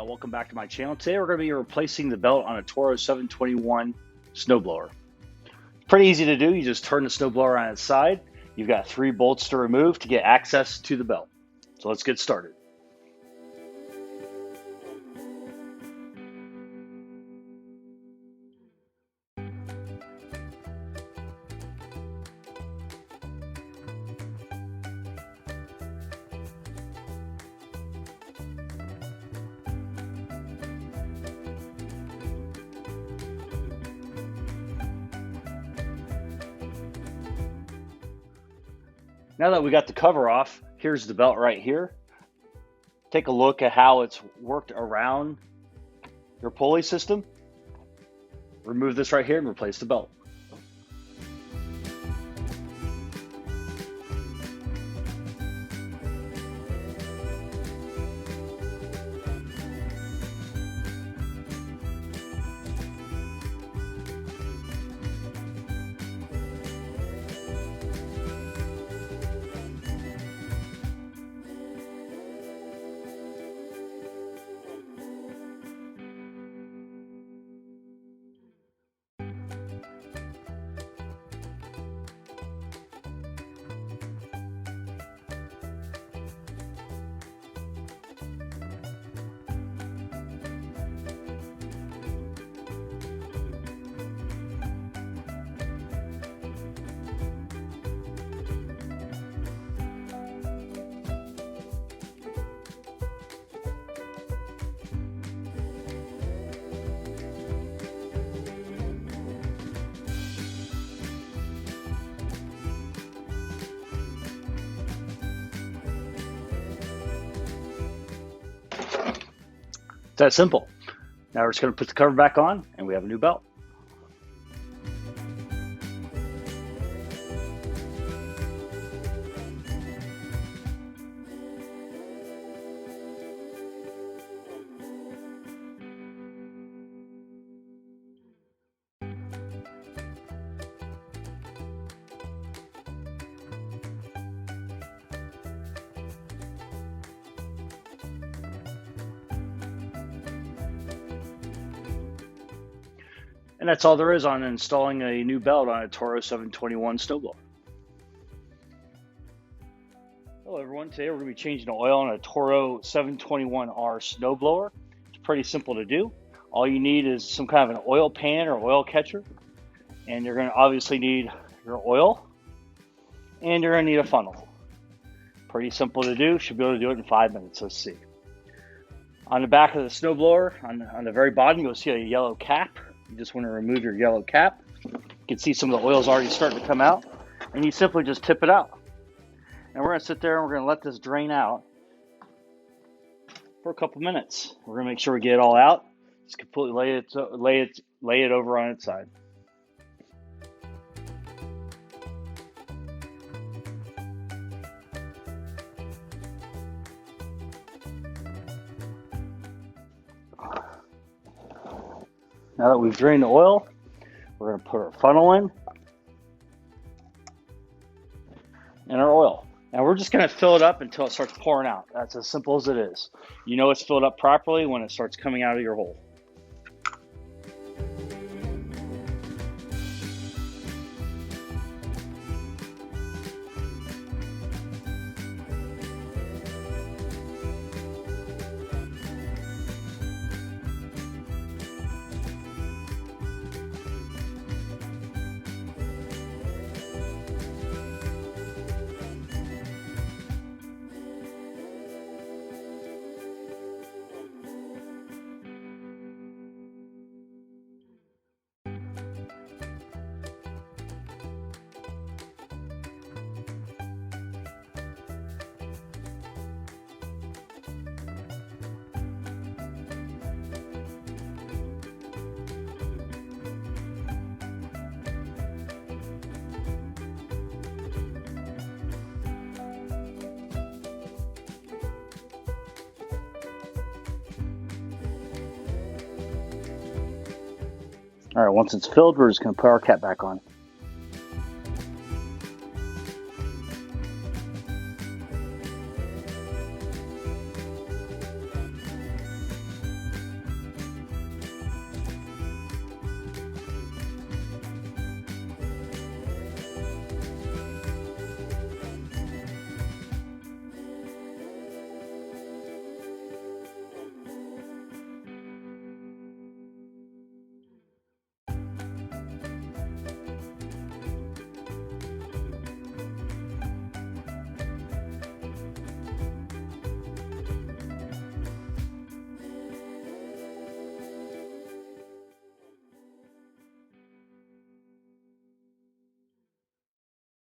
Welcome back to my channel. Today we're going to be replacing the belt on a Toro 721 snowblower. Pretty easy to do. You just turn the snowblower on its side. You've got 3 bolts to remove to get access to the belt. So let's get started. Now that we got the cover off, here's the belt right here. Take a look at how it's worked around your pulley system. Remove this right here and replace the belt. It's that simple. Now we're just going to put the cover back on and we have a new belt. And that's all there is on installing a new belt on a Toro 721 snowblower. Hello everyone, today we're going to be changing the oil on a Toro 721R snowblower. It's pretty simple to do. All you need is some kind of an oil pan or oil catcher. And you're going to obviously need your oil. And you're going to need a funnel. Pretty simple to do, should be able to do it in 5 minutes, let's see. On the back of the snowblower, on the very bottom, you'll see a yellow cap. You just want to remove your yellow cap. You can see some of the oil's already starting to come out, and you simply just tip it out. And we're going to sit there and we're going to let this drain out for a couple minutes. We're going to make sure we get it all out. Just completely lay it over on its side. Now that we've drained the oil, we're going to put our funnel in and our oil. Now we're just going to fill it up until it starts pouring out. That's as simple as it is. You know it's filled up properly when it starts coming out of your hole. All right, once it's filled, we're just going to put our cap back on.